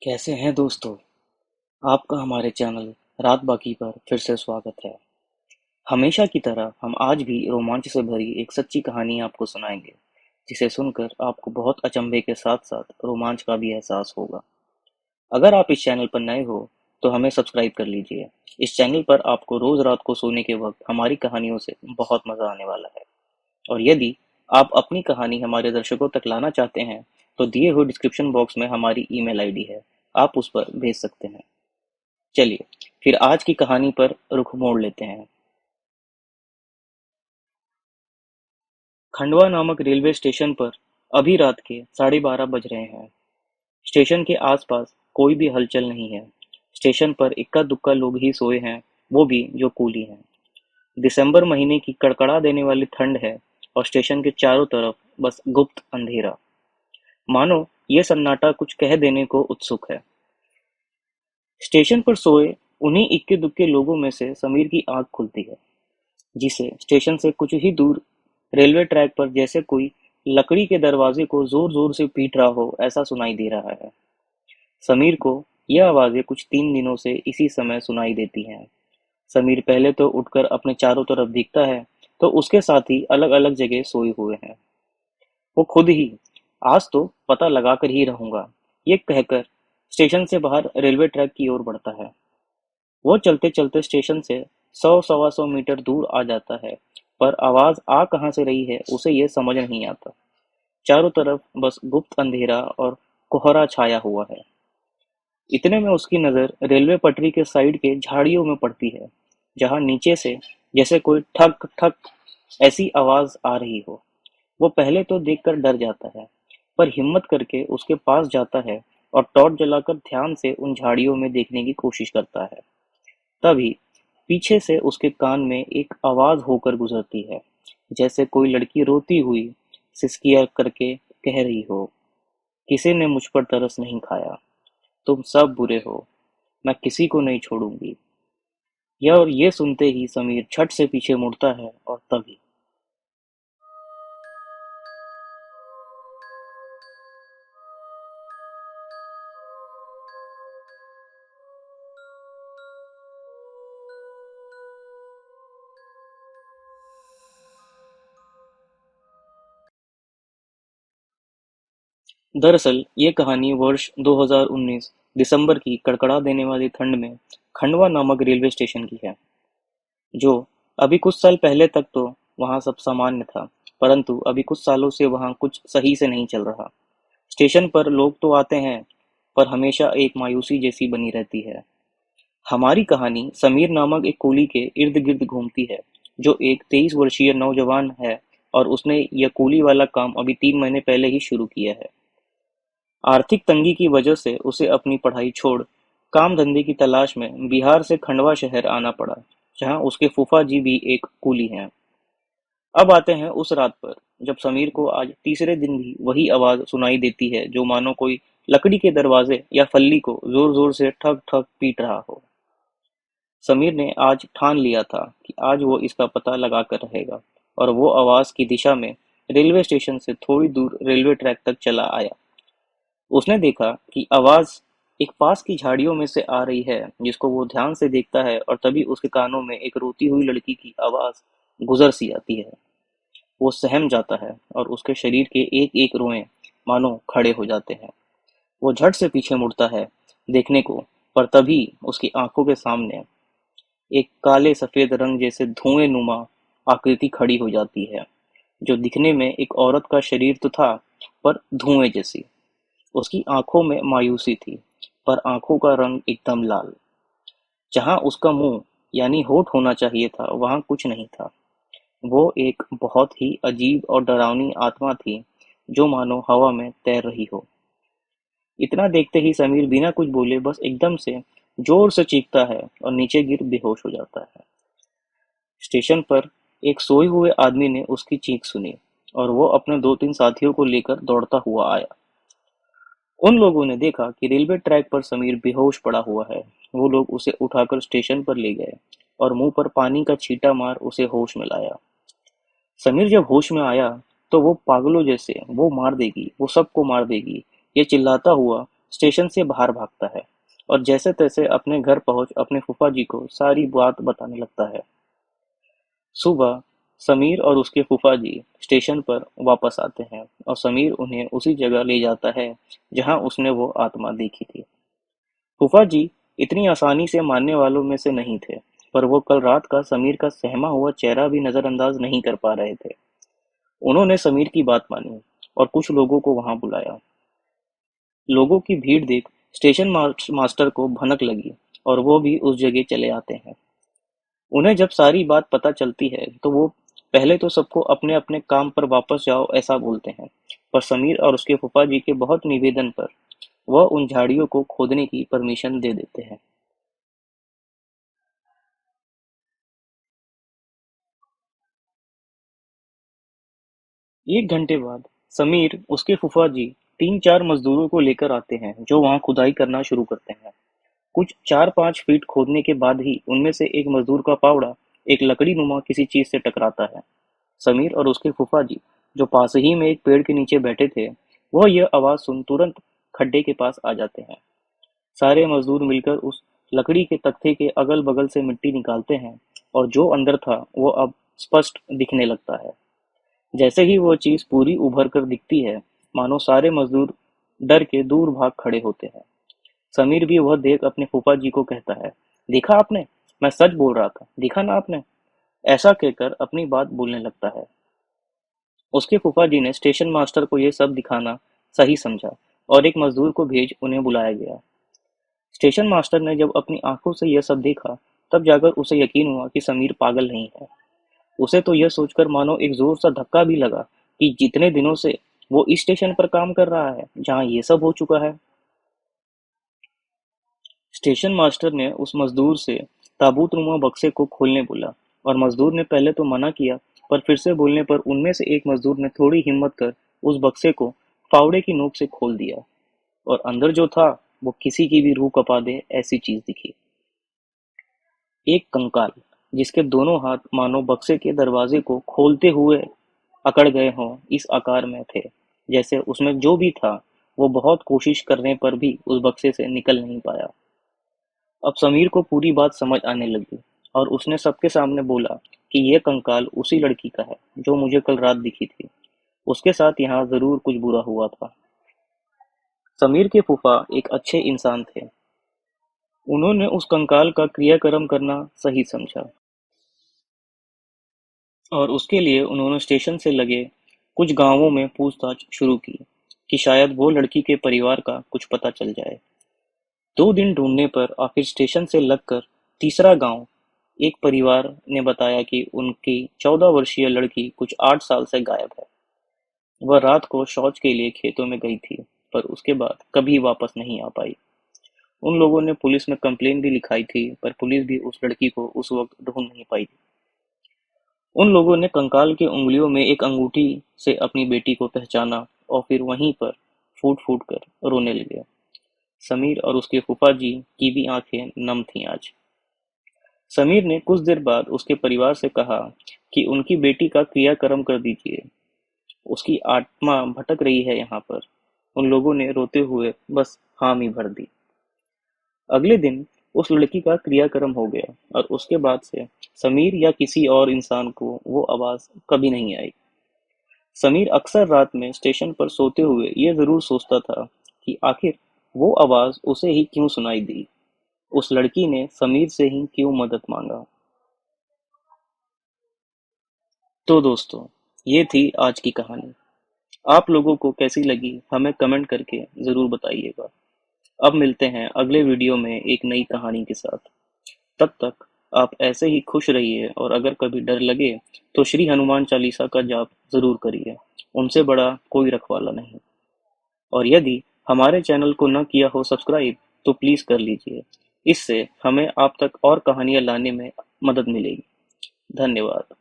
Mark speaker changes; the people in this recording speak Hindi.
Speaker 1: कैसे हैं दोस्तों। आपका हमारे चैनल रात बाकी पर फिर से स्वागत है। हमेशा की तरह हम आज भी रोमांच से भरी एक सच्ची कहानी आपको सुनाएंगे, जिसे सुनकर आपको बहुत अचंभे के साथ साथ रोमांच का भी एहसास होगा। अगर आप इस चैनल पर नए हो तो हमें सब्सक्राइब कर लीजिए। इस चैनल पर आपको रोज रात को सोने के वक्त हमारी कहानियों से बहुत मजा आने वाला है। और यदि आप अपनी कहानी हमारे दर्शकों तक लाना चाहते हैं तो दिए हुए डिस्क्रिप्शन बॉक्स में हमारी ईमेल आईडी है, आप उस पर भेज सकते हैं। चलिए फिर आज की कहानी पर रुख मोड़ लेते हैं। खंडवा नामक रेलवे स्टेशन पर अभी रात के 12:30 बज रहे हैं। स्टेशन के आसपास कोई भी हलचल नहीं है। स्टेशन पर इक्का दुक्का लोग ही सोए हैं, वो भी जो कूली हैं। दिसंबर महीने की कड़कड़ा देने वाली ठंड है और स्टेशन के चारों तरफ बस गुप्त अंधेरा, मानो ये सन्नाटा कुछ कह देने को उत्सुक है। स्टेशन पर सोए उन्हीं इक्के दुक्के लोगों में से समीर की आंख खुलती है, जिसे स्टेशन से कुछ ही दूर रेलवे ट्रैक पर जैसे कोई लकड़ी के दरवाजे को जोर जोर से पीट रहा हो ऐसा सुनाई दे रहा है। समीर को यह आवाजें कुछ 3 दिनों से इसी समय सुनाई देती हैं। समीर पहले तो उठकर अपने चारों तरफ देखता है, तो उसके साथी अलग अलग जगह सोए हुए हैं। वो खुद ही आज तो पता लगा कर ही रहूंगा, ये कहकर स्टेशन से बाहर रेलवे ट्रैक की ओर बढ़ता है। वो चलते चलते स्टेशन से 100 सवा 100 मीटर दूर आ जाता है, पर आवाज आ कहाँ से रही है उसे ये समझ नहीं आता। चारों तरफ बस गुप्त अंधेरा और कोहरा छाया हुआ है। इतने में उसकी नजर रेलवे पटरी के साइड के झाड़ियों में पड़ती है, जहां नीचे से जैसे कोई ठक ठक ऐसी आवाज आ रही हो। वो पहले तो देखकर डर जाता है, पर हिम्मत करके उसके पास जाता है और टॉर्च जलाकर ध्यान से उन झाड़ियों में देखने की कोशिश करता है। तभी पीछे से उसके कान में एक आवाज होकर गुजरती है, जैसे कोई लड़की रोती हुई सिसकिया करके कह रही हो, किसी ने मुझ पर तरस नहीं खाया, तुम सब बुरे हो, मैं किसी को नहीं छोड़ूंगी। यह और ये सुनते ही समीर झट से पीछे मुड़ता है और तभी दरअसल ये कहानी वर्ष 2019 दिसंबर की कड़कड़ा देने वाली ठंड में खंडवा नामक रेलवे स्टेशन की है। जो अभी कुछ साल पहले तक तो वहाँ सब सामान्य था, परंतु अभी कुछ सालों से वहाँ कुछ सही से नहीं चल रहा। स्टेशन पर लोग तो आते हैं, पर हमेशा एक मायूसी जैसी बनी रहती है। हमारी कहानी समीर नामक एक कुली के इर्द गिर्द घूमती है, जो एक 23 वर्षीय नौजवान है और उसने यह कुली वाला काम अभी 3 महीने पहले ही शुरू किया है। आर्थिक तंगी की वजह से उसे अपनी पढ़ाई छोड़ काम धंधे की तलाश में बिहार से खंडवा शहर आना पड़ा, जहां उसके फूफा जी भी एक कूली हैं। अब आते हैं उस रात पर, जब समीर को आज तीसरे दिन भी वही आवाज सुनाई देती है, जो मानो कोई लकड़ी के दरवाजे या फल्ली को जोर जोर से ठक ठक पीट रहा हो। समीर ने आज ठान लिया था कि आज वो इसका पता लगा कर रहेगा, और वो आवाज की दिशा में रेलवे स्टेशन से थोड़ी दूर रेलवे ट्रैक तक चला आया। उसने देखा कि आवाज एक पास की झाड़ियों में से आ रही है, जिसको वो ध्यान से देखता है, और तभी उसके कानों में एक रोती हुई लड़की की आवाज गुजर सी आती है। वो सहम जाता है और उसके शरीर के एक एक रोए मानो खड़े हो जाते हैं। वो झट से पीछे मुड़ता है देखने को, पर तभी उसकी आंखों के सामने एक काले सफेद रंग जैसे धुएं नुमा आकृति खड़ी हो जाती है, जो दिखने में एक औरत का शरीर तो था, पर धुएं जैसी। उसकी आंखों में मायूसी थी, पर आंखों का रंग एकदम लाल। जहां उसका मुंह यानी होठ होना चाहिए था, वहां कुछ नहीं था। वो एक बहुत ही अजीब और डरावनी आत्मा थी, जो मानो हवा में तैर रही हो। इतना देखते ही समीर बिना कुछ बोले बस एकदम से जोर से चीखता है और नीचे गिर बेहोश हो जाता है। स्टेशन पर एक सोए हुए आदमी ने उसकी चीख सुनी, और वो अपने 2-3 साथियों को लेकर दौड़ता हुआ आया। उन लोगों ने देखा कि रेलवे ट्रैक पर समीर बेहोश पड़ा हुआ है। वो लोग उसे उठाकर स्टेशन पर ले गए और मुंह पर पानी का छींटा मार उसे होश में लाया। समीर जब होश में आया तो वो पागलों जैसे वो मार देगी, वो सबको मार देगी, ये चिल्लाता हुआ स्टेशन से बाहर भागता है और जैसे तैसे अपने घर पहुंच अपने फूफा जी को सारी बात बताने लगता है। सुबह समीर और उसके फूफा जी स्टेशन पर वापस आते हैं और समीर उन्हें उसी जगह ले जाता है जहां उसने वो आत्मा देखी थी। फूफा जी इतनी आसानी से मानने वालों में से नहीं थे, पर वो कल रात का समीर का सहमा हुआ चेहरा भी नजरअंदाज नहीं कर पा रहे थे। उन्होंने समीर की बात मानी और कुछ लोगों को वहां बुलाया। लोगों की भीड़ देख स्टेशन मास्टर को भनक लगी और वो भी उस जगह चले आते हैं। उन्हें जब सारी बात पता चलती है तो वो पहले तो सबको अपने अपने काम पर वापस जाओ ऐसा बोलते हैं, पर समीर और उसके फूफा जी के बहुत निवेदन पर वह उन झाड़ियों को खोदने की परमिशन दे देते हैं। 1 घंटे बाद समीर, उसके फूफा जी 3-4 मजदूरों को लेकर आते हैं जो वहां खुदाई करना शुरू करते हैं। कुछ 4-5 फीट खोदने के बाद ही उनमें से एक मजदूर का पावड़ा एक लकड़ी नुमा किसी चीज से टकराता है। समीर और उसके फूफा जी, जो पास ही में एक पेड़ के नीचे बैठे थे, वह यह आवाज सुन तुरंत खड्डे के पास आ जाते हैं। सारे मजदूर मिलकर उस लकड़ी के तख्ते के अगल बगल से मिट्टी निकालते हैं और जो अंदर था वो अब स्पष्ट दिखने लगता है। जैसे ही वो चीज पूरी उभर कर दिखती है, मानो सारे मजदूर डर के दूर भाग खड़े होते हैं। समीर भी वह देख अपने फूफा जी को कहता है, देखा आपने, मैं सच बोल रहा था, देखा ना आपने। ऐसा कहकर अपनी बात बोलने लगता है। उसके फूफा जी ने स्टेशन मास्टर को यह सब दिखाना सही समझा और एक मजदूर को भेज उन्हें बुलाया गया। स्टेशन मास्टर ने जब अपनी आंखों से यह सब देखा, तब जाकर उसे यकीन हुआ कि समीर पागल नहीं है। उसे तो यह सोचकर मानो एक जोर सा धक्का भी लगा कि जितने दिनों से वो इस स्टेशन पर काम कर रहा है जहां ये सब हो चुका है। स्टेशन मास्टर ने उस मजदूर से ताबूतनुमा बक्से को खोलने बोला और मजदूर ने पहले तो मना किया, पर फिर से बोलने पर उनमें से एक मजदूर ने थोड़ी हिम्मत कर उस बक्से को फावड़े की नोक से खोल दिया और अंदर जो था वो किसी की भी रूह कपा दे ऐसी चीज दिखी। एक कंकाल, जिसके दोनों हाथ मानो बक्से के दरवाजे को खोलते हुए अकड़ गए हों इस आकार में थे, जैसे उसमें जो भी था वो बहुत कोशिश करने पर भी उस बक्से से निकल नहीं पाया। अब समीर को पूरी बात समझ आने लगी और उसने सबके सामने बोला कि यह कंकाल उसी लड़की का है जो मुझे कल रात दिखी थी। उसके साथ यहाँ जरूर कुछ बुरा हुआ था। समीर के फूफा एक अच्छे इंसान थे। उन्होंने उस कंकाल का क्रियाक्रम करना सही समझा और उसके लिए उन्होंने स्टेशन से लगे कुछ गांवों में पूछताछ शुरू की कि शायद वो लड़की के परिवार का कुछ पता चल जाए। 2 दिन ढूंढने पर आखिर स्टेशन से लगकर तीसरा गांव, एक परिवार ने बताया कि उनकी 14 वर्षीय लड़की कुछ 8 साल से गायब है। वह रात को शौच के लिए खेतों में गई थी, पर उसके बाद कभी वापस नहीं आ पाई। उन लोगों ने पुलिस में कंप्लेन भी लिखाई थी, पर पुलिस भी उस लड़की को उस वक्त ढूंढ नहीं पाई थी। उन लोगों ने कंकाल की उंगलियों में एक अंगूठी से अपनी बेटी को पहचाना और फिर वहीं पर फूट फूट कर रोने लगे। समीर और उसके फूफा जी की भी आंखें नम थीं आज। समीर ने कुछ देर बाद उसके परिवार से कहा कि उनकी बेटी का क्रियाक्रम कर दीजिए, उसकी आत्मा भटक रही है यहाँ पर। उन लोगों ने रोते हुए बस हामी भर दी। अगले दिन उस लड़की का क्रियाक्रम हो गया और उसके बाद से समीर या किसी और इंसान को वो आवाज कभी नहीं आई। समीर अक्सर रात में स्टेशन पर सोते हुए ये जरूर सोचता था कि आखिर वो आवाज उसे ही क्यों सुनाई दी, उस लड़की ने समीर से ही क्यों मदद मांगा। तो दोस्तों, ये थी आज की कहानी। आप लोगों को कैसी लगी हमें कमेंट करके जरूर बताइएगा। अब मिलते हैं अगले वीडियो में एक नई कहानी के साथ। तब तक आप ऐसे ही खुश रहिए और अगर कभी डर लगे तो श्री हनुमान चालीसा का जाप जरूर करिए। उनसे बड़ा कोई रखवाला नहीं। और यदि हमारे चैनल को न किया हो सब्सक्राइब तो प्लीज कर लीजिए। इससे हमें आप तक और कहानियां लाने में मदद मिलेगी। धन्यवाद।